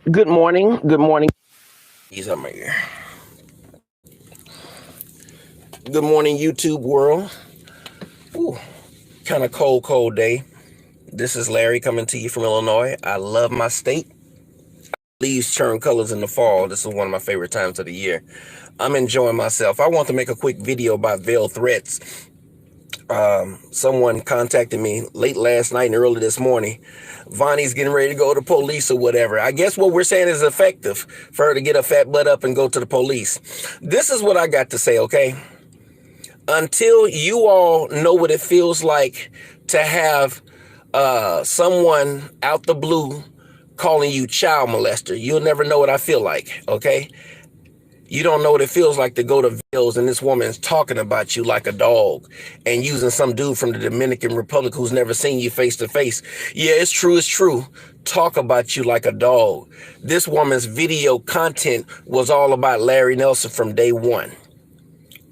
Good morning. Good morning. He's up here. Good morning, YouTube world. Ooh, kind of cold day. This is Larry coming to you from Illinois. I love my state. Leaves turn colors in the fall. This is one of my favorite times of the year. I'm enjoying myself. I want to make a quick video about veiled threats. Someone contacted me late last night and early this morning. Vonnie's getting ready to go to police or whatever. I guess what we're saying is effective for her to get her fat butt up and go to the police. This is what I got to say, okay? Until you all know what it feels like to have someone out the blue calling you child molester, you'll never know what I feel like, okay? You don't know what it feels like to go to Vales and this woman's talking about you like a dog and using some dude from the Dominican Republic who's never seen you face to face. Yeah, it's true. Talk about you like a dog. This woman's video content was all about Larry Nelson from day one.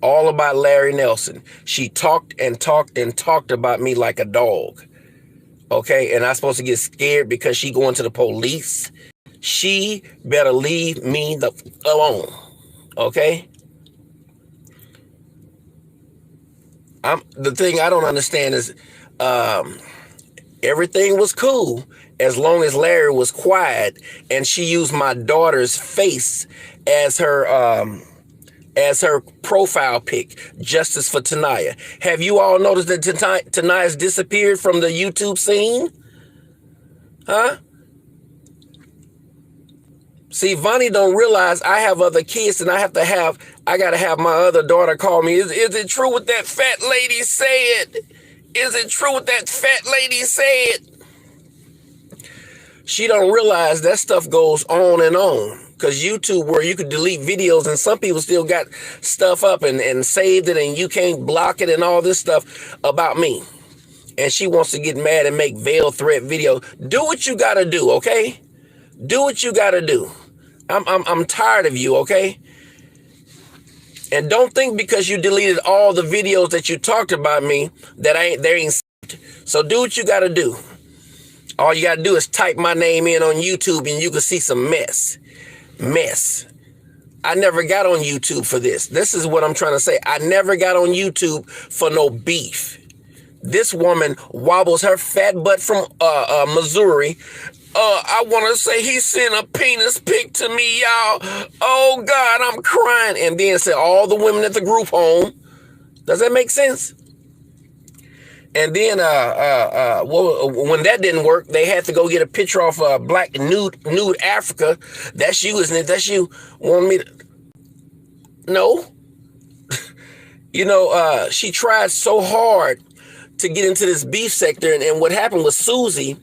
All about Larry Nelson. She talked about me like a dog. Okay, and I'm supposed to get scared because she going to the police? She better leave me alone. Okay. The thing I don't understand is everything was cool as long as Larry was quiet and she used my daughter's face as her profile pic. Justice for Tanaya. Have you all noticed that Tanaya's disappeared from the YouTube scene? Huh? See, Vonnie don't realize I have other kids and I gotta have my other daughter call me. Is it true what that fat lady said? Is it true what that fat lady said? She don't realize that stuff goes on and on. Because YouTube, where you could delete videos and some people still got stuff up and saved it and you can't block it and all this stuff about me. And she wants to get mad and make veil threat video. Do what you gotta do, okay? Do what you gotta do. I'm tired of you, okay? And don't think because you deleted all the videos that you talked about me that they ain't saved. So do what you gotta do. All you gotta do is type my name in on YouTube and you can see some mess. I never got on YouTube for this. This is what I'm trying to say. I never got on YouTube for no beef. This woman wobbles her fat butt from Missouri. I want to say he sent a penis pic to me, y'all. Oh, God, I'm crying. And then said all the women at the group home. Does that make sense? And then when that didn't work, they had to go get a picture off Black Nude Africa. That's you, isn't it? That's you. Want me to... No. She tried so hard to get into this beef sector. And what happened was Susie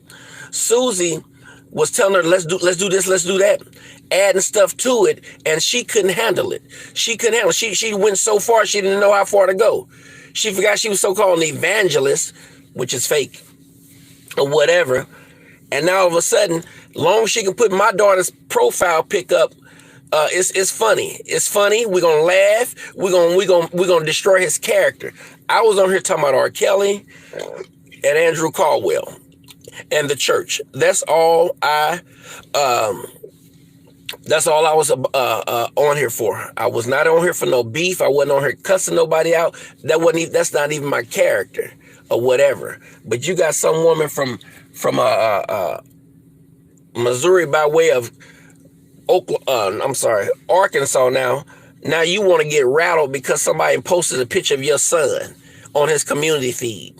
was telling her, let's do this, let's do that, adding stuff to it, and she couldn't handle it. She went so far, she didn't know how far to go. She forgot she was so-called an evangelist, which is fake, or whatever. And now all of a sudden, long as she can put my daughter's profile pic up, it's funny. It's funny. We're gonna laugh. We're gonna destroy his character. I was on here talking about R. Kelly and Andrew Caldwell and the church. That's all I was on here for. I was not on here for no beef. I wasn't on here cussing nobody out. That's not even my character or whatever. But you got some woman from Missouri by way of Arkansas now. Now you want to get rattled because somebody posted a picture of your son on his community feed.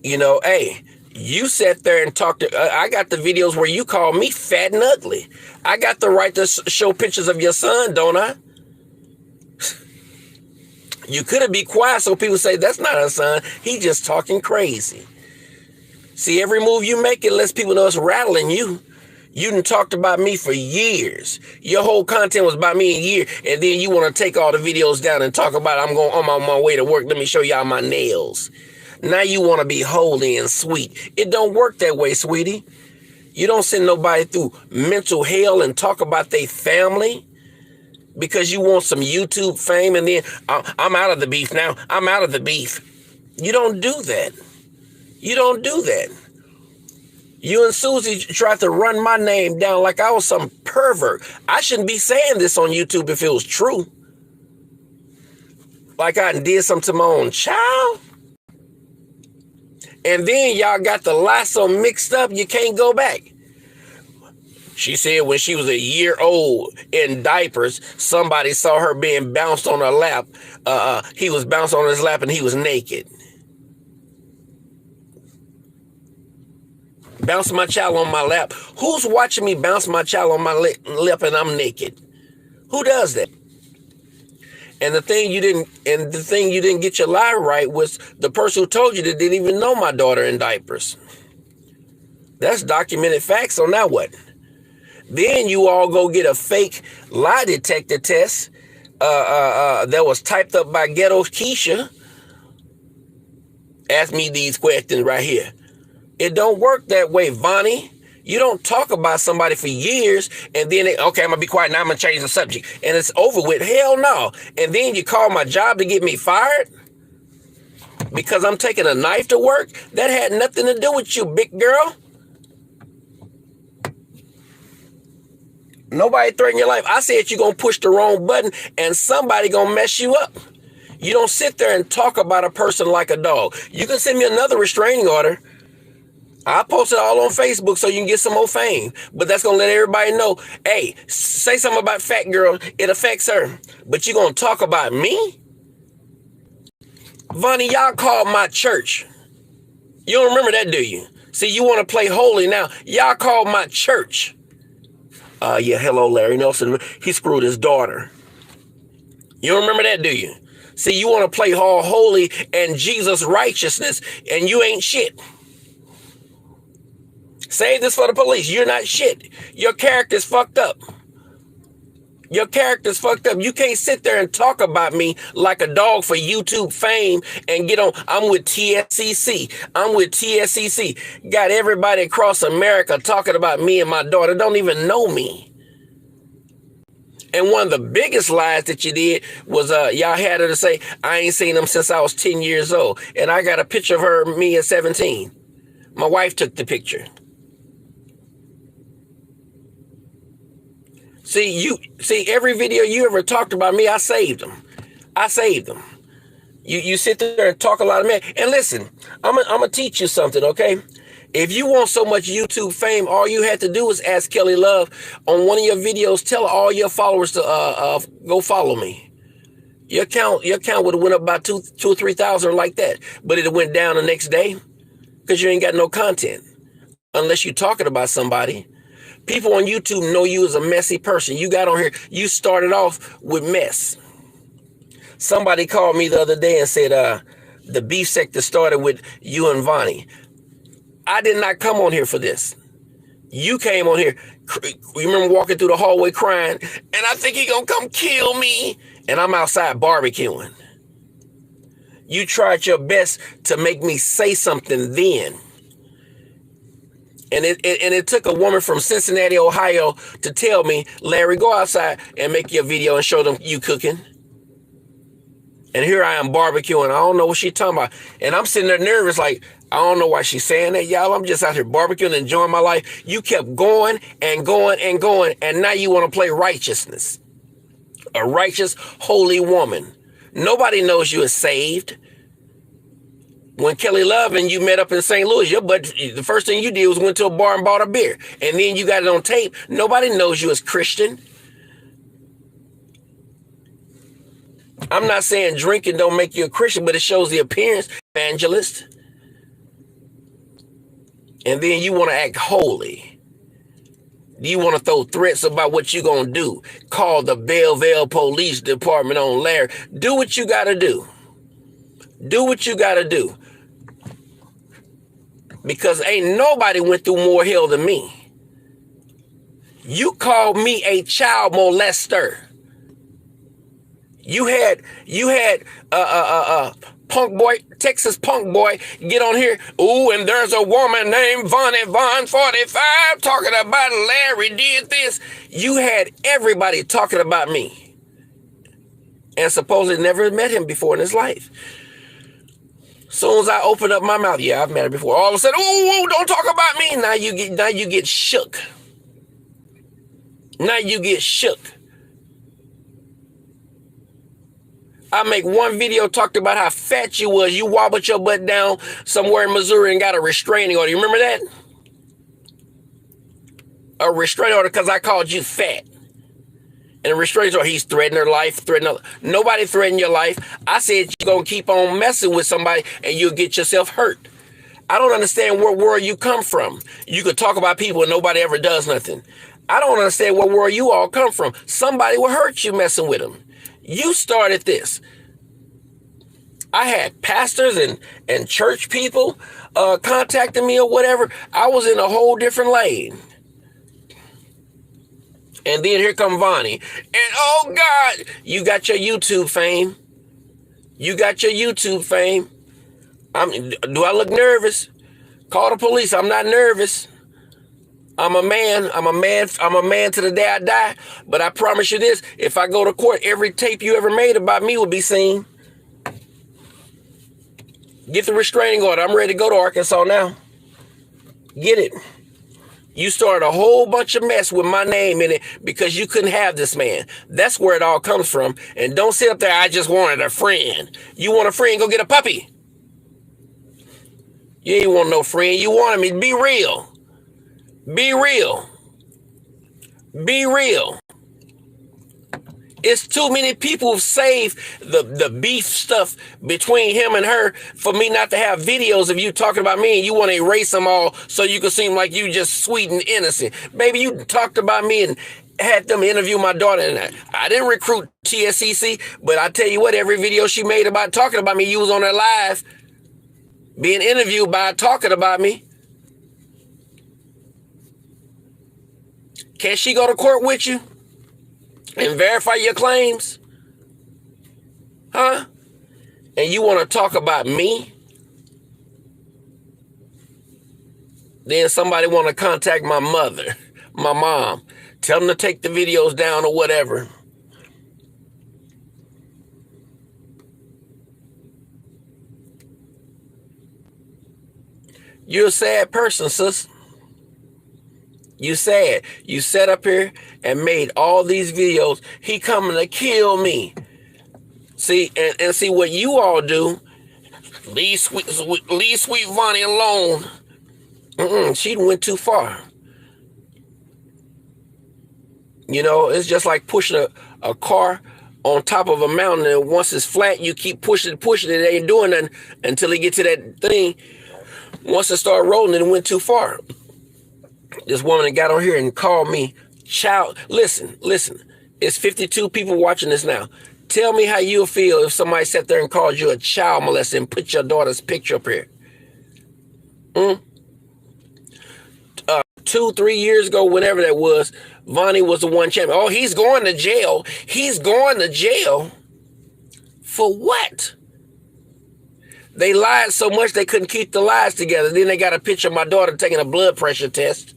Hey, you sat there and talked to... I got the videos where you call me fat and ugly. I got the right to show pictures of your son, don't I? You could have been quiet so people say, that's not her son. He just talking crazy. See, every move you make, it lets people know it's rattling you. You done talked about me for years. Your whole content was about me a year. And then you want to take all the videos down and talk about I'm on my way to work. Let me show y'all my nails. Now you want to be holy and sweet. It don't work that way, sweetie. You don't send nobody through mental hell and talk about their family because you want some YouTube fame and then I'm out of the beef now. I'm out of the beef. You don't do that. You don't do that. You and Susie tried to run my name down like I was some pervert. I shouldn't be saying this on YouTube if it was true. Like I did something to my own child. And then y'all got the lie so mixed up you can't go back. She said when she was a year old in diapers, somebody saw her being bounced on her lap. He was bounced on his lap and he was naked. Bounce my child on my lap. Who's watching me bounce my child on my lap and I'm naked? Who does that? And the thing you didn't get your lie right was the person who told you that didn't even know my daughter in diapers. That's documented facts. So now what? Then you all go get a fake lie detector test that was typed up by Ghetto Keisha. Ask me these questions right here. It don't work that way, Vonnie. You don't talk about somebody for years and then, okay, I'm going to be quiet now, I'm going to change the subject. And it's over with. Hell no. And then you call my job to get me fired because I'm taking a knife to work? That had nothing to do with you, big girl. Nobody threatened your life. I said you're going to push the wrong button and somebody going to mess you up. You don't sit there and talk about a person like a dog. You can send me another restraining order. I'll post it all on Facebook so you can get some more fame. But that's going to let everybody know, hey, say something about fat girl. It affects her. But you going to talk about me? Vonnie, y'all called my church. You don't remember that, do you? See, you want to play holy now. Y'all called my church. Yeah, hello, Larry Nelson. He screwed his daughter. You don't remember that, do you? See, you want to play all holy and Jesus righteousness, and you ain't shit. Save this for the police. You're not shit. Your character's fucked up. Your character's fucked up. You can't sit there and talk about me like a dog for YouTube fame and get on. I'm with TSCC. I'm with TSCC. Got everybody across America talking about me and my daughter. Don't even know me. And one of the biggest lies that you did was y'all had her to say, I ain't seen him since I was 10 years old. And I got a picture of her, me at 17. My wife took the picture. See, every video you ever talked about me, I saved them. I saved them. You sit there and talk a lot of man. And listen, I'm gonna teach you something, okay? If you want so much YouTube fame, all you had to do was ask Kelly Love on one of your videos, tell all your followers to go follow me. Your account would have went up by 2,000 or 3,000 like that. But it went down the next day because you ain't got no content. Unless you're talking about somebody. People on YouTube know you as a messy person. You got on here, you started off with mess. Somebody called me the other day and said the beef sector started with you and Vonnie. I did not come on here for this. You came on here. You remember walking through the hallway crying, and I think he gonna come kill me. And I'm outside barbecuing. You tried your best to make me say something then. And it took a woman from Cincinnati, Ohio to tell me, Larry, go outside and make your video and show them you cooking. And here I am barbecuing. I don't know what she's talking about. And I'm sitting there nervous like, I don't know why she's saying that, y'all. I'm just out here barbecuing, enjoying my life. You kept going and going and going. And now you want to play righteousness. A righteous, holy woman. Nobody knows you is saved. When Kelly Love and you met up in St. Louis, the first thing you did was went to a bar and bought a beer. And then you got it on tape. Nobody knows you as Christian. I'm not saying drinking don't make you a Christian, but it shows the appearance, evangelist. And then you want to act holy. You want to throw threats about what you're going to do. Call the Belleville Police Department on Larry. Do what you got to do. Do what you got to do. Because ain't nobody went through more hell than me. You called me a child molester. You had punk boy, Texas punk boy, get on here. Ooh, and there's a woman named Vonnie Von 45 talking about Larry did this. You had everybody talking about me. And supposedly never met him before in his life. Soon as I open up my mouth, yeah, I've met her before. All of a sudden, oh, don't talk about me. Now you get shook. Now you get shook. I make one video talked about how fat you was. You wobbled your butt down somewhere in Missouri and got a restraining order. You remember that? A restraining order because I called you fat. And a restraining order, he's threatening her life, nobody threatened your life. I said you're going to keep on messing with somebody and you'll get yourself hurt. I don't understand what world you come from. You could talk about people and nobody ever does nothing. I don't understand what world you all come from. Somebody will hurt you messing with them. You started this. I had pastors and church people contacting me or whatever. I was in a whole different lane. And then here come Vonnie. And oh God, you got your YouTube fame. You got your YouTube fame. Do I look nervous? Call the police. I'm not nervous. I'm a man. I'm a man to the day I die. But I promise you this, if I go to court, every tape you ever made about me will be seen. Get the restraining order. I'm ready to go to Arkansas now. Get it. You started a whole bunch of mess with my name in it because you couldn't have this man. That's where it all comes from. And don't sit up there, I just wanted a friend. You want a friend, go get a puppy. You ain't want no friend. You wanted me to be real. Be real. Be real. It's too many people who've saved the beef stuff between him and her for me not to have videos of you talking about me and you want to erase them all so you can seem like you just sweet and innocent. Baby, you talked about me and had them interview my daughter. And I didn't recruit TSCC, but I tell you what, every video she made about talking about me, you was on there live being interviewed by talking about me. Can she go to court with you and verify your claims? Huh? And you want to talk about me? Then somebody want to contact my mother, my mom. Tell them to take the videos down or whatever. You're a sad person, sis. You sad. You sat up here and made all these videos. He coming to kill me. See, and see what you all do. Leave sweet Vonnie alone. She went too far. You know, it's just like pushing a car on top of a mountain, and once it's flat, you keep pushing it. It ain't doing nothing until it get to that thing. Once it start rolling, it went too far. This woman that got on here and called me child. Listen. It's 52 people watching this now. Tell me how you'll feel if somebody sat there and called you a child molester and put your daughter's picture up here. 2-3 years ago, whenever that was, Vonnie was the one champion. Oh, he's going to jail. He's going to jail. For what? They lied so much they couldn't keep the lies together. Then they got a picture of my daughter taking a blood pressure test.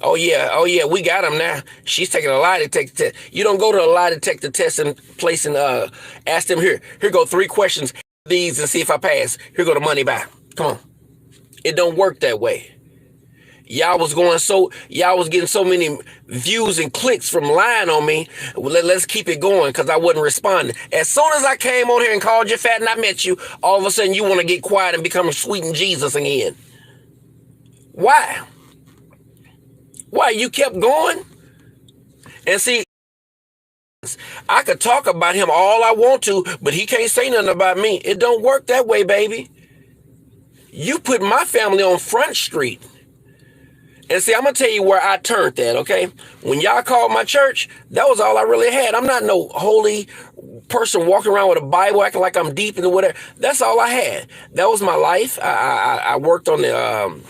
Oh yeah, we got him now. She's taking a lie detector test. You don't go to a lie detector test and place and ask them, here go 3 questions, these, and see if I pass. Here go the money back. Come on. It don't work that way. Y'all was getting so many views and clicks from lying on me. Let's keep it going because I wasn't responding. As soon as I came on here and called you fat and I met you, all of a sudden you want to get quiet and become sweet in Jesus again. Why? Why? You kept going? And see, I could talk about him all I want to, but he can't say nothing about me. It don't work that way, baby. You put my family on Front Street. And see, I'm going to tell you where I turned that, okay? When y'all called my church, that was all I really had. I'm not no holy person walking around with a Bible acting like I'm deep into whatever. That's all I had. That was my life. I worked on the...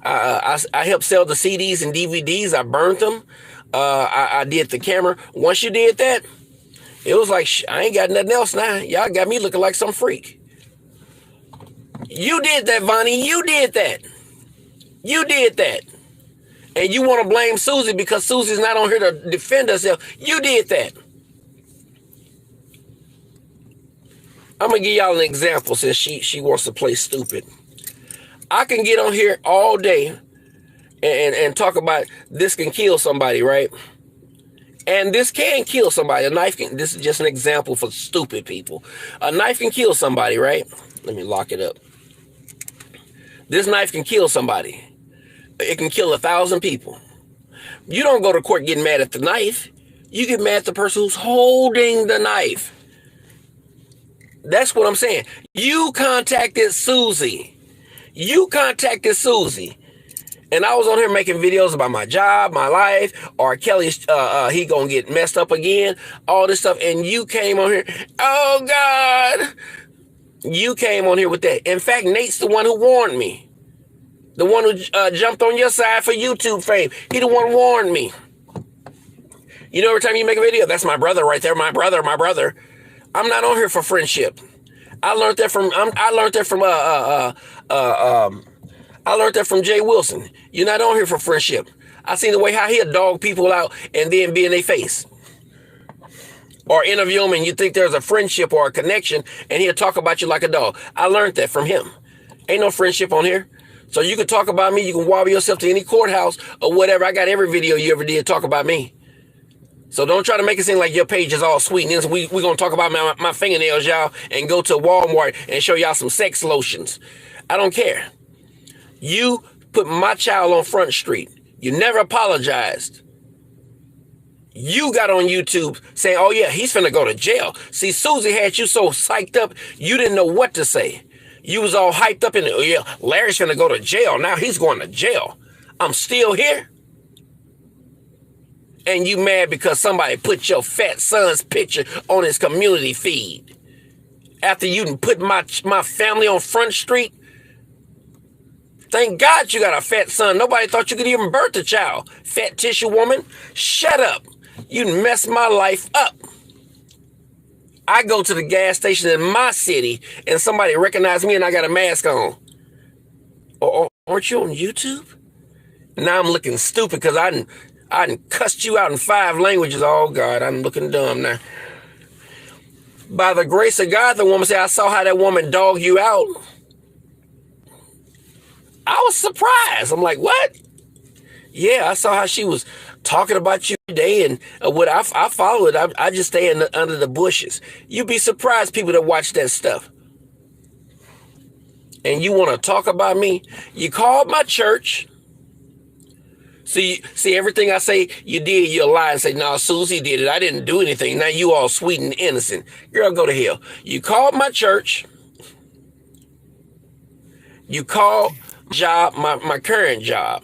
I helped sell the CDs and DVDs. I burned them. I did the camera. Once you did that, it was like, I ain't got nothing else now. Y'all got me looking like some freak. You did that, Vonnie. You did that. You did that. And you want to blame Susie because Susie's not on here to defend herself. You did that. I'm gonna give y'all an example since she wants to play stupid. I can get on here all day and talk about this can kill somebody, right? And this can kill somebody. A knife can, this is just an example for stupid people. A knife can kill somebody, right? Let me lock it up. This knife can kill somebody. It can kill 1,000 people. You don't go to court getting mad at the knife. You get mad at the person who's holding the knife. That's what I'm saying. You contacted Susie. You contacted Susie. And I was on here making videos about my job, my life, or Kelly's, he gonna get messed up again, all this stuff. And you came on here, oh God. You came on here with that. In fact, Nate's the one who warned me. The one who jumped on your side for YouTube fame. He the one who warned me. You know, every time you make a video, that's my brother right there, my brother. I'm not on here for friendship. I learned that from Jay Wilson. You're not on here for friendship. I seen the way how he'll dog people out and then be in their face. Or interview them and you think there's a friendship or a connection and he'll talk about you like a dog. I learned that from him. Ain't no friendship on here. So you can talk about me. You can wobble yourself to any courthouse or whatever. I got every video you ever did talk about me. So don't try to make it seem like your page is all sweet. And we're going to talk about my fingernails, y'all, and go to Walmart and show y'all some sex lotions. I don't care. You put my child on Front Street. You never apologized. You got on YouTube saying, oh yeah, he's finna go to jail. See, Susie had you so psyched up, you didn't know what to say. You was all hyped up in it. Oh yeah, Larry's finna go to jail. Now he's going to jail. I'm still here. And you mad because somebody put your fat son's picture on his community feed. After you put my family on Front Street. Thank God you got a fat son. Nobody thought you could even birth a child. Fat tissue woman. Shut up. You messed my life up. I go to the gas station in my city and somebody recognized me and I got a mask on. Oh, aren't you on YouTube? Now I'm looking stupid because I done cussed you out in 5 languages. Oh God, I'm looking dumb now. By the grace of God, the woman said, I saw how that woman dogged you out. I was surprised. I'm like, what? Yeah, I saw how she was talking about you today, and what I follow it. I just stay under the bushes. You'd be surprised people that watch that stuff. And you want to talk about me? You called my church. See everything I say you did, you'll lie and say, no, Susie did it. I didn't do anything. Now you all sweet and innocent. Girl, go to hell. You called my church. You called job, my current job.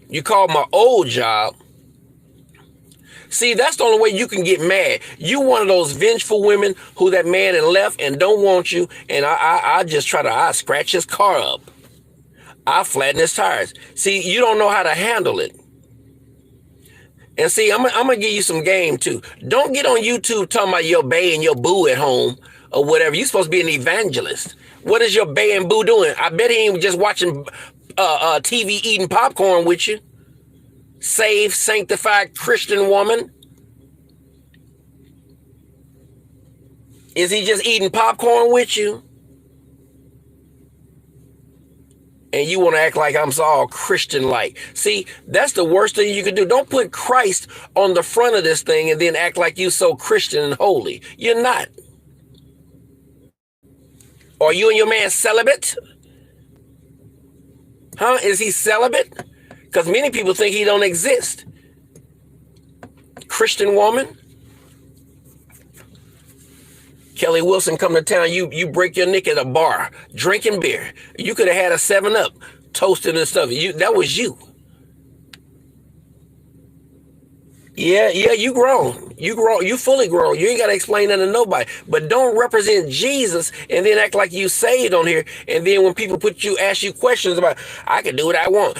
You called my old job. See, that's the only way you can get mad. You one of those vengeful women who that man had left and don't want you, and I just try to scratch his car up. I flatten his tires. See, you don't know how to handle it. And see, I'm gonna give you some game too. Don't get on YouTube talking about your bae and your boo at home or whatever. You're supposed to be an evangelist. What is your bae and boo doing? I bet he ain't just watching TV eating popcorn with you. Saved, sanctified Christian woman. Is he just eating popcorn with you? And you want to act like I'm all Christian-like. See, that's the worst thing you can do. Don't put Christ on the front of this thing and then act like you so Christian and holy. You're not. Are you and your man celibate? Huh? Is he celibate? Because many people think he don't exist. Christian woman. Kelly Wilson come to town, you break your neck at a bar, drinking beer. You could have had a 7-Up, toasted and stuff. That was you. Yeah, you grown. You fully grown. You ain't got to explain that to nobody. But don't represent Jesus and then act like you saved on here. And then when people ask you questions about, I can do what I want,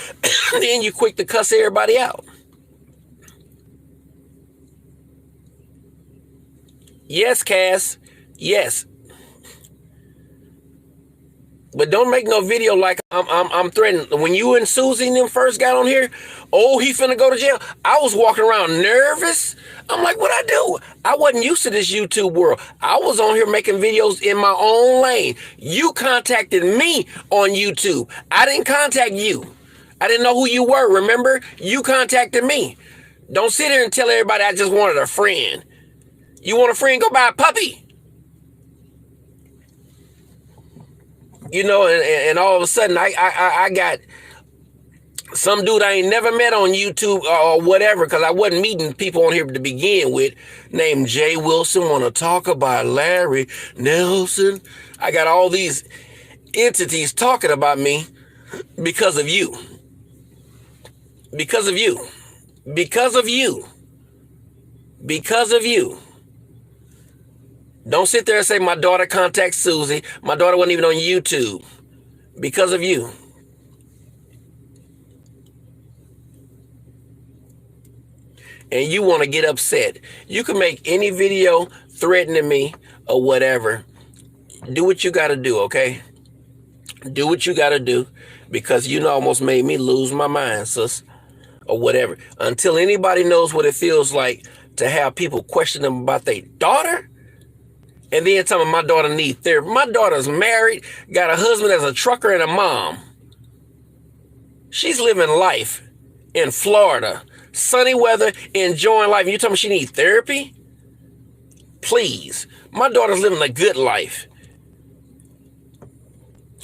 then you quick to cuss everybody out. Yes, Cass. Yes. But don't make no video like I'm threatening. When you and Susie and them first got on here, oh, he finna go to jail. I was walking around nervous. I'm like, what I do? I wasn't used to this YouTube world. I was on here making videos in my own lane. You contacted me on YouTube. I didn't contact you. I didn't know who you were, remember? You contacted me. Don't sit here and tell everybody I just wanted a friend. You want a friend, go buy a puppy. You know, and all of a sudden I got some dude I ain't never met on YouTube or whatever, because I wasn't meeting people on here to begin with, named Jay Wilson, want to talk about Larry Nelson. I got all these entities talking about me because of you. Because of you. Because of you. Because of you. Don't sit there and say my daughter contacts Susie. My daughter wasn't even on YouTube. Because of you. And you want to get upset. You can make any video threatening me or whatever. Do what you got to do, okay? Do what you got to do, because you almost made me lose my mind, sis, or whatever. Until anybody knows what it feels like to have people question them about their daughter, and then tell me my daughter needs therapy. My daughter's married, got a husband that's a trucker and a mom. She's living life in Florida. Sunny weather, enjoying life. You tell me she needs therapy? Please. My daughter's living a good life.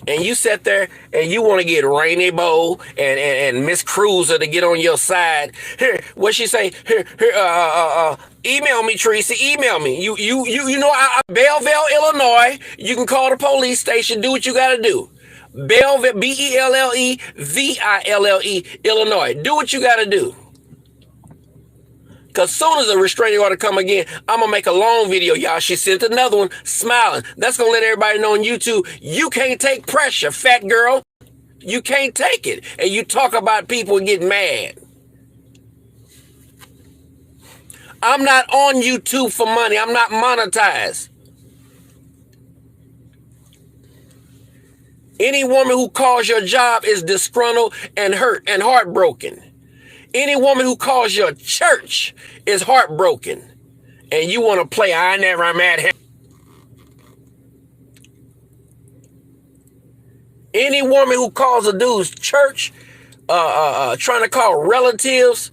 And you sit there and you want to get Rainy Bow and Miss Cruiser to get on your side. Here, what she say? Here, email me, Teresa. Email me. You know, Belleville, Illinois. You can call the police station. Do what you got to do. Belleville, Belleville, Illinois. Do what you got to do. Because soon as the restraining order come again, I'm going to make a long video, y'all. She sent another one smiling. That's going to let everybody know on YouTube, you can't take pressure, fat girl. You can't take it. And you talk about people and get mad. I'm not on YouTube for money. I'm not monetized. Any woman who calls your job is disgruntled and hurt and heartbroken. Any woman who calls your church is heartbroken. And you want to play, I never met him. Any woman who calls a dude's church, trying to call relatives,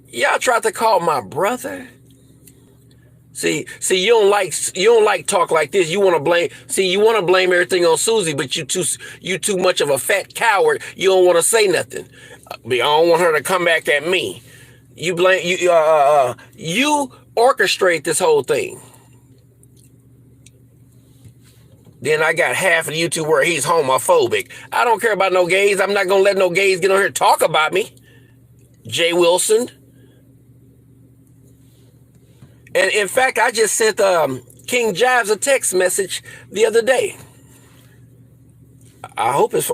y'all tried to call my brother. See, you don't like talk like this. You want to blame. See, you want to blame everything on Susie, but you too much of a fat coward. You don't want to say nothing. I don't want her to come back at me. You orchestrate this whole thing. Then I got half of YouTube where he's homophobic. I don't care about no gays. I'm not gonna let no gays get on here and talk about me. Jay Wilson. And in fact, I just sent King Jives a text message the other day. I hope it's,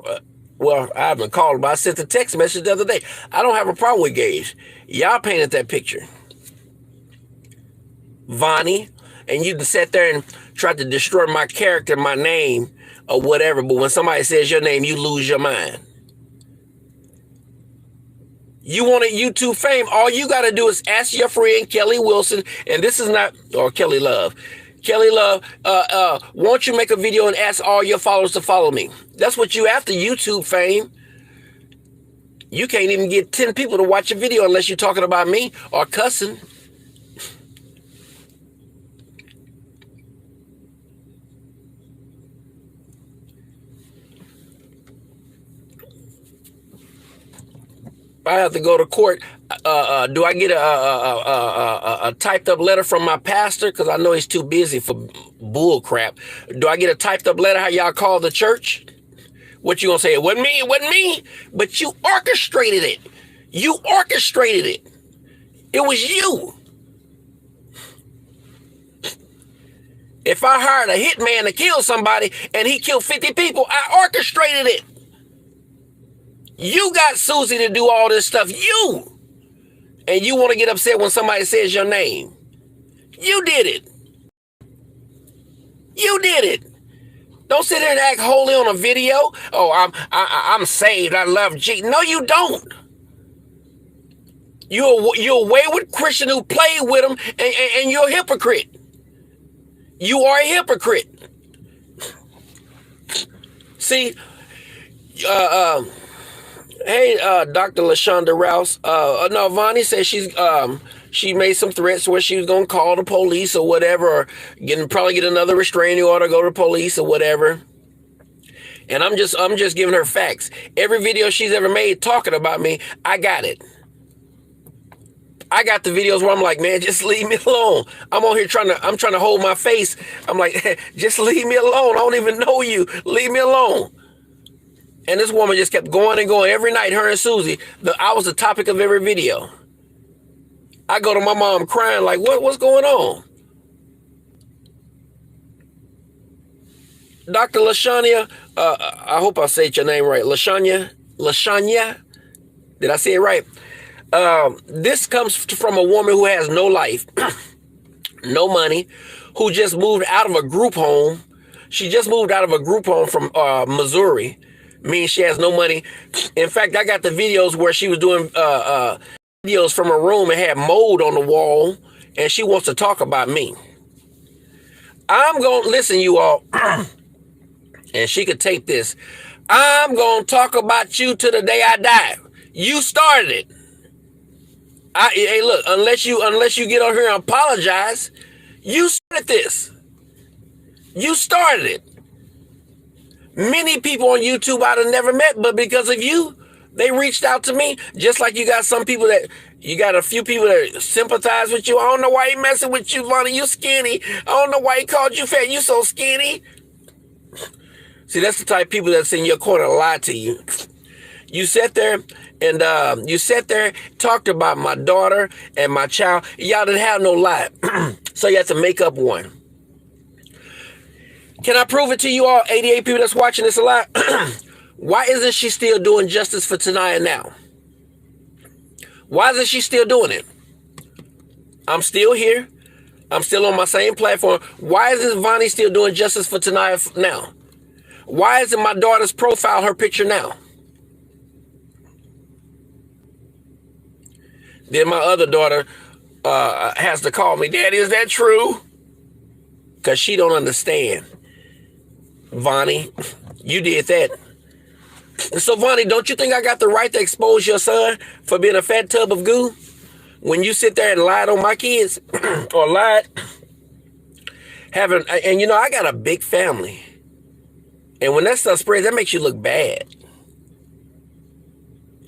well, I haven't called, but I sent a text message the other day. I don't have a problem with gays. Y'all painted that picture. Vonnie, and you sat there and tried to destroy my character, my name, or whatever, but when somebody says your name, you lose your mind. You want a YouTube fame, all you got to do is ask your friend Kelly Wilson, and this is not, or Kelly Love. Kelly Love, won't you make a video and ask all your followers to follow me? That's what you after, YouTube fame. You can't even get 10 people to watch a video unless you're talking about me or cussing. I have to go to court. Do I get a typed up letter from my pastor? Because I know he's too busy for bull crap. Do I get a typed up letter how y'all call the church? What you gonna say? It wasn't me, it wasn't me. But you orchestrated it. You orchestrated it. It was you. If I hired a hitman to kill somebody and he killed 50 people, I orchestrated it. You got Susie to do all this stuff. You. And you want to get upset when somebody says your name. You did it. You did it. Don't sit there and act holy on a video. Oh, I'm saved. I love Jesus. No, you don't. You're a wayward Christian who played with him, and you're a hypocrite. You are a hypocrite. See, hey, Dr. LaShonda Rouse. No, Vonnie said she made some threats where she was gonna call the police or whatever, or probably get another restraining order, go to the police or whatever. And I'm just giving her facts. Every video she's ever made talking about me, I got it. I got the videos where I'm like, man, just leave me alone. I'm on here trying to hold my face. I'm like, just leave me alone. I don't even know you. Leave me alone. And this woman just kept going and going every night, her and Susie. I was the topic of every video. I go to my mom crying like, what's going on? Dr. Lashania, I hope I said your name right. Lashania, did I say it right? This comes from a woman who has no life, no money, who just moved out of a group home. She just moved out of a group home from Missouri. Means she has no money. In fact, I got the videos where she was doing videos from her room and had mold on the wall, and she wants to talk about me. I'm going to listen, you all, and she could tape this. I'm going to talk about you to the day I die. You started it. Hey, look, unless you get on here and apologize, you started this. You started it. Many people on YouTube I'd have never met, but because of you, they reached out to me. Just like you got a few people that sympathize with you. I don't know why he messing with you, Vonnie. You skinny. I don't know why he called you fat. You so skinny. See, that's the type of people that's in your corner to lie to you. You sat there and talked about my daughter and my child. Y'all didn't have no lie. So you had to make up one. Can I prove it to you all, 88 people that's watching this a lot? Why isn't she still doing justice for Tanaya now? Why isn't she still doing it? I'm still here. I'm still on my same platform. Why isn't Vonnie still doing justice for Tanaya now? Why isn't my daughter's profile her picture now? Then my other daughter has to call me, Daddy, is that true? Because she don't understand. Vonnie, you did that. So, Vonnie, don't you think I got the right to expose your son for being a fat tub of goo? When you sit there and lied on my kids, or lied, and you know, I got a big family. And when that stuff spreads, that makes you look bad.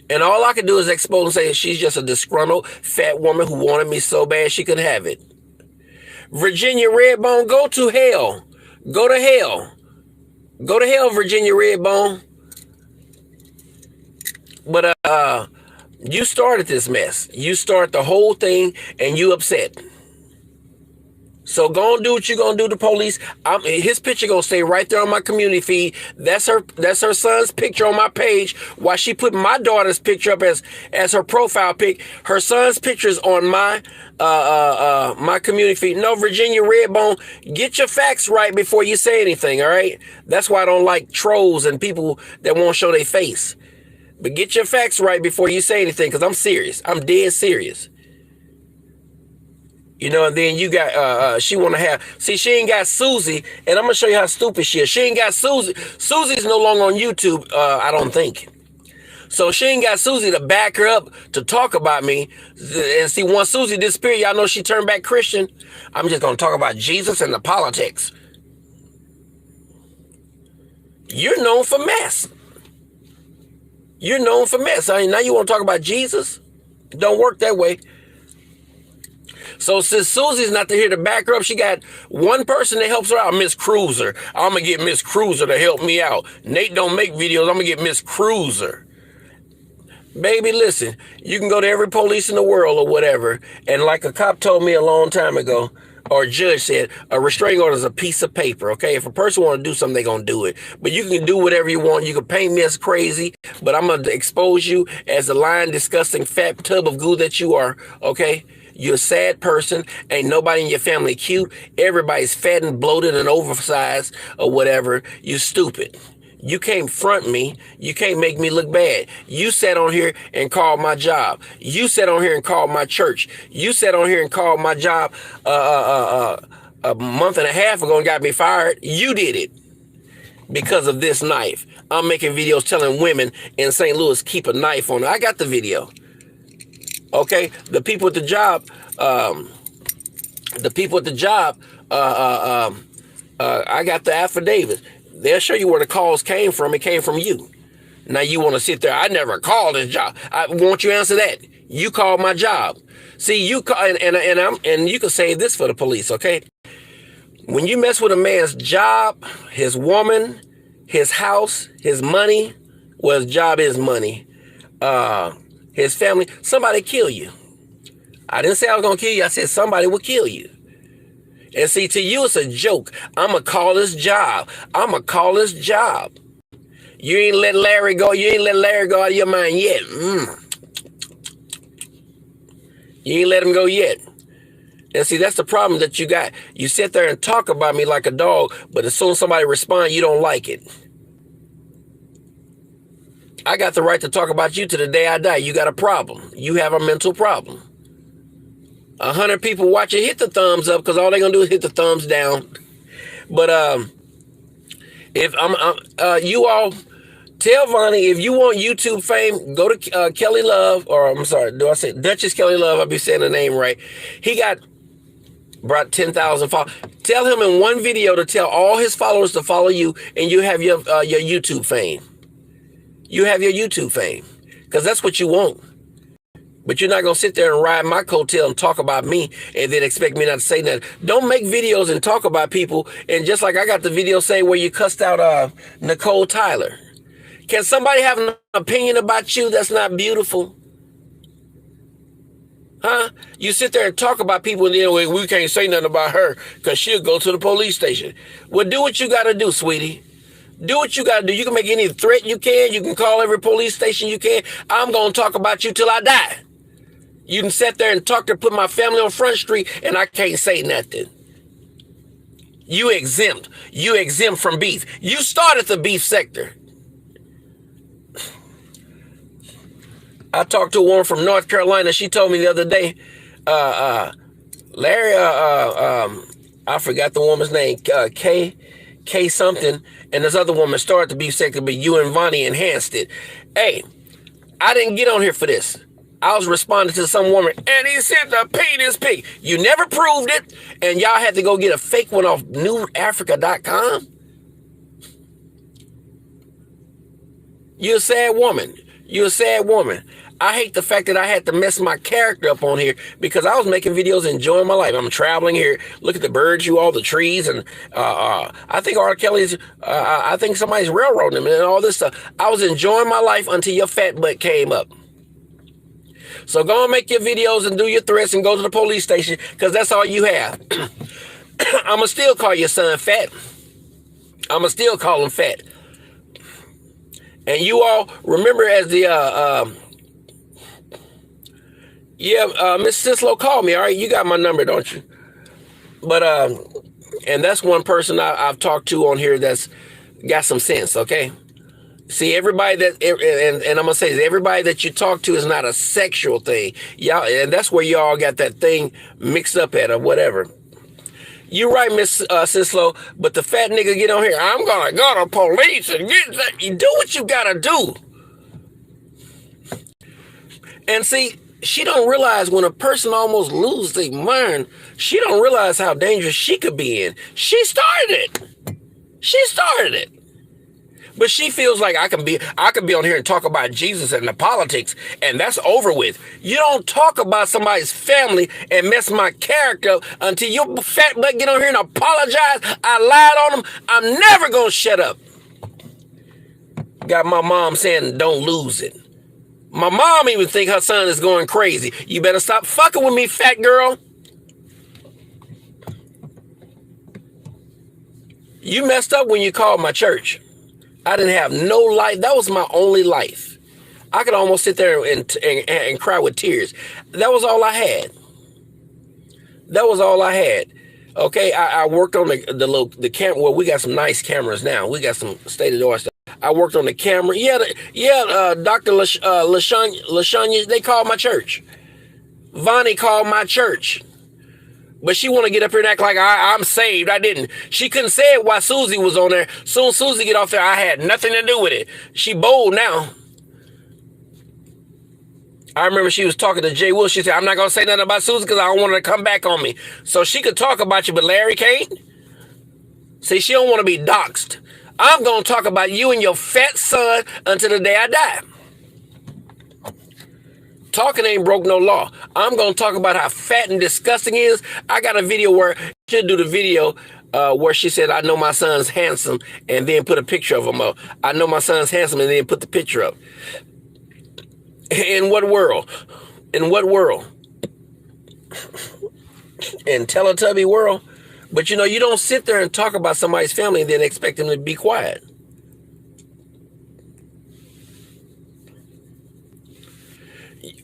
And all I could do is expose and say she's just a disgruntled fat woman who wanted me so bad she could have it. Virginia Redbone, go to hell. Go to hell. Go to hell, Virginia Redbone. But you started this mess. You started the whole thing, and you upset. So go and do what you're gonna do to police. His picture gonna stay right there on my community feed. That's her son's picture on my page. While she put my daughter's picture up as her profile pic, her son's picture is on my my community feed. No, Virginia Redbone, get your facts right before you say anything. All right. That's why I don't like trolls and people that won't show their face. But get your facts right before you say anything, because I'm serious. I'm dead serious. You know, and then you got, she want to have, see, she ain't got Susie, and I'm going to show you how stupid she is. She ain't got Susie. Susie's no longer on YouTube, I don't think. So she ain't got Susie to back her up to talk about me. And see, once Susie disappeared, y'all know she turned back Christian. I'm just going to talk about Jesus and the politics. You're known for mess. You're known for mess. I mean, now you want to talk about Jesus? It don't work that way. So since Susie's not here to back her up, she got one person that helps her out, Miss Cruiser. I'm going to get Miss Cruiser to help me out. Nate don't make videos. I'm going to get Miss Cruiser. Baby, listen, you can go to every police in the world or whatever, and like a cop told me a long time ago, or a judge said, a restraining order is a piece of paper, okay? If a person want to do something, they're going to do it. But you can do whatever you want. You can paint me as crazy, but I'm going to expose you as a lying, disgusting, fat tub of goo that you are, okay? You're a sad person. Ain't nobody in your family cute. Everybody's fat and bloated and oversized or whatever. You stupid. You can't front me. You can't make me look bad. You sat on here and called my job. You sat on here and called my church. You sat on here and called my job a month and a half ago and got me fired. You did it because of this knife. I'm making videos telling women in St. Louis keep a knife on it. I got the video. Okay, the people at the job, I got the affidavit. They'll show you where the calls came from. It came from you. Now you want to sit there. I never called this job. I want you to answer that. You called my job. See, you call, and you can say this for the police, okay? When you mess with a man's job, his woman, his house, his money, well, his job is money, his family, somebody kill you. I didn't say I was going to kill you. I said somebody will kill you. And see, to you, it's a joke. I'm going to call this job. I'm going to call this job. You ain't let Larry go. You ain't let Larry go out of your mind yet. You ain't let him go yet. And see, that's the problem that you got. You sit there and talk about me like a dog, but as soon as somebody responds, you don't like it. I got the right to talk about you to the day I die. You got a problem. You have a mental problem. 100 people watching, hit the thumbs up, because all they're gonna do is hit the thumbs down. But if you all tell Vonnie, if you want YouTube fame, go to Kelly Love, or I'm sorry, do I say Duchess Kelly Love? I'll be saying the name right. He brought 10,000 followers. Tell him in one video to tell all his followers to follow you, and you have your YouTube fame. You have your YouTube fame, because that's what you want. But you're not going to sit there and ride my coattail and talk about me and then expect me not to say nothing. Don't make videos and talk about people. And just like I got the video saying where you cussed out Nicole Tyler. Can somebody have an opinion about you that's not beautiful? Huh? You sit there and talk about people and then we can't say nothing about her because she'll go to the police station. Well, do what you got to do, sweetie. Do what you got to do. You can make any threat you can. You can call every police station you can. I'm going to talk about you till I die. You can sit there and talk to put my family on Front Street and I can't say nothing. You exempt. You exempt from beef. You started the beef sector. I talked to a woman from North Carolina. She told me the other day, Larry, I forgot the woman's name, K something, and this other woman started the beef sector, but you and Vonnie enhanced it. Hey, I didn't get on here for this. I was responding to some woman, and he sent a penis pic. You never proved it, and y'all had to go get a fake one off newafrica.com. You're a sad woman. You're a sad woman. I hate the fact that I had to mess my character up on here because I was making videos enjoying my life. I'm traveling here. Look at the birds, all the trees. And I think R. Kelly's, I think somebody's railroading him and all this stuff. I was enjoying my life until your fat butt came up. So go and make your videos and do your threats and go to the police station because that's all you have. I'm going to still call your son fat. I'm going to still call him fat. And you all remember as the, Miss Sislo called me. All right, you got my number, don't you? But, and that's one person I've talked to on here that's got some sense, okay? See, everybody that, and I'm going to say this, everybody that you talk to is not a sexual thing. Y'all, and that's where y'all got that thing mixed up at or whatever. You're right, Miss Sislo, but the fat nigga get on here, I'm going to go to police and you do what you got to do. And see, she don't realize when a person almost loses their mind, she don't realize how dangerous she could be in. She started it. She started it. But she feels like I can be on here and talk about Jesus and the politics, and that's over with. You don't talk about somebody's family and mess my character up until your fat butt get on here and apologize. I lied on them. I'm never going to shut up. Got my mom saying, don't lose it. My mom even think her son is going crazy. You better stop fucking with me, fat girl. You messed up when you called my church. I didn't have no life. That was my only life. I could almost sit there and cry with tears. That was all I had. That was all I had. Okay, I worked on the camera. Well, we got some nice cameras now. We got some state of the art stuff. I worked on the camera. Dr. LaShanya, they called my church. Vonnie called my church. But she want to get up here and act like I'm saved. I didn't. She couldn't say it while Susie was on there. Soon Susie get off there, I had nothing to do with it. She bold now. I remember she was talking to Jay Will. She said, I'm not going to say nothing about Susie because I don't want her to come back on me. So she could talk about you, but Larry can't? See, she don't want to be doxxed. I'm going to talk about you and your fat son until the day I die. Talking ain't broke no law. I'm going to talk about how fat and disgusting he is. I got a video where she'll do the video where she said, I know my son's handsome, and then put a picture of him up. I know my son's handsome, and then put the picture up. In what world? In what world? In Teletubby world? But you know, you don't sit there and talk about somebody's family and then expect them to be quiet.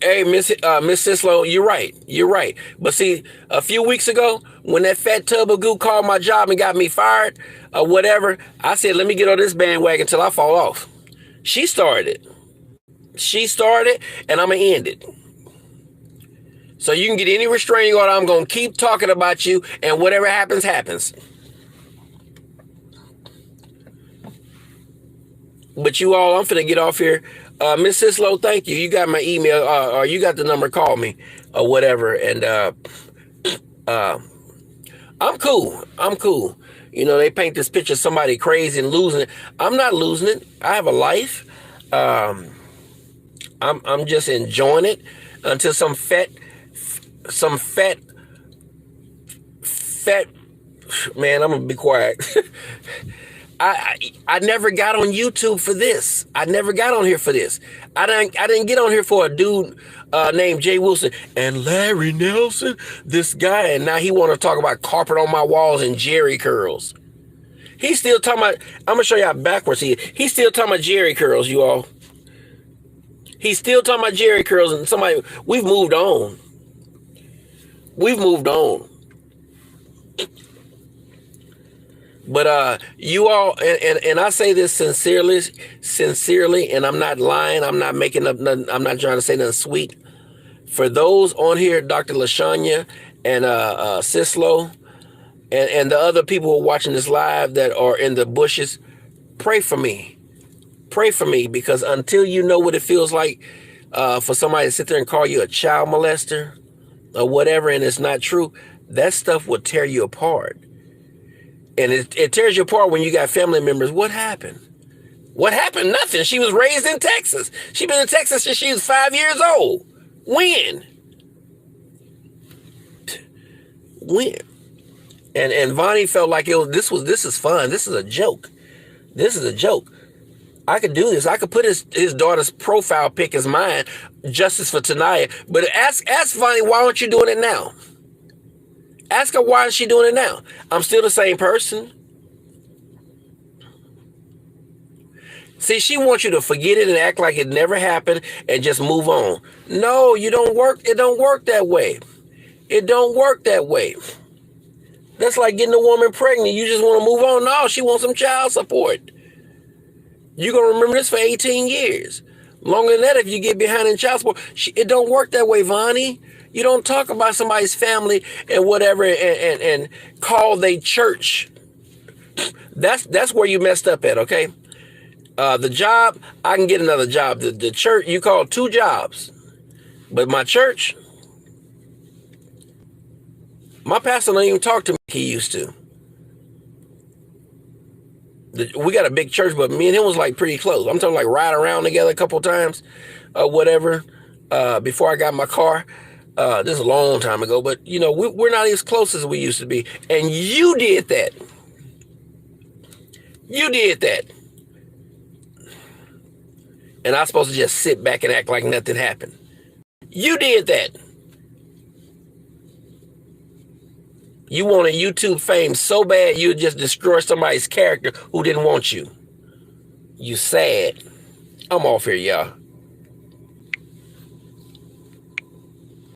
Hey, Miss Sislo, you're right. You're right. But see, a few weeks ago, when that fat tub of goo called my job and got me fired or whatever, I said, let me get on this bandwagon until I fall off. She started it. She started, and I'm going to end it. So you can get any restraining order. I'm going to keep talking about you, and whatever happens, happens. But you all, I'm finna get off here. Miss Sislo, thank you. You got my email, or you got the number, call me, or whatever. And I'm cool. I'm cool. You know, they paint this picture of somebody crazy and losing it. I'm not losing it. I have a life. I'm just enjoying it until some fat, man, I'm gonna be quiet. I never got on YouTube for this. I never got on here for this. I didn't get on here for a dude named Jay Wilson and Larry Nelson, this guy, and now he want to talk about carpet on my walls and Jerry curls. He's still talking about, I'm gonna show y'all backwards here. He's still talking about Jerry curls, you all. He's still talking about Jerry curls, and somebody, we've moved on. We've moved on. But you all, and I say this sincerely, and I'm not lying. I'm not making up nothing. I'm not trying to say nothing sweet. For those on here, Dr. LaShanya and Sislo, and the other people who are watching this live that are in the bushes, pray for me. Pray for me, because until you know what it feels like for somebody to sit there and call you a child molester or whatever, and it's not true, that stuff will tear you apart. And it tears you apart when you got family members. What happened? What happened? Nothing. She was raised in Texas. She's been in Texas since she was 5 years old. When? When? And Vonnie felt like this is fun. This is a joke. This is a joke. I could do this. I could put his daughter's profile pic as mine, Justice for Tanaya. But ask Vonnie, why aren't you doing it now? Ask her, why is she doing it now? I'm still the same person. See, she wants you to forget it and act like it never happened and just move on. No, you don't work. It don't work that way. It don't work that way. That's like getting a woman pregnant. You just want to move on. No, she wants some child support. You're going to remember this for 18 years. Longer than that if you get behind in child support. It don't work that way, Vonnie. You don't talk about somebody's family and whatever and call they church. That's where you messed up at, okay? The job, I can get another job. The church, you call 2 jobs. But my church, my pastor don't even talk to me like he used to. We got a big church, but me and him was like pretty close. I'm talking like ride around together a couple times, whatever, before I got my car. This is a long time ago, but you know, we're not as close as we used to be. And you did that. You did that. And I'm supposed to just sit back and act like nothing happened. You did that. You wanted YouTube fame so bad you just destroy somebody's character who didn't want you. You sad. I'm off here, y'all.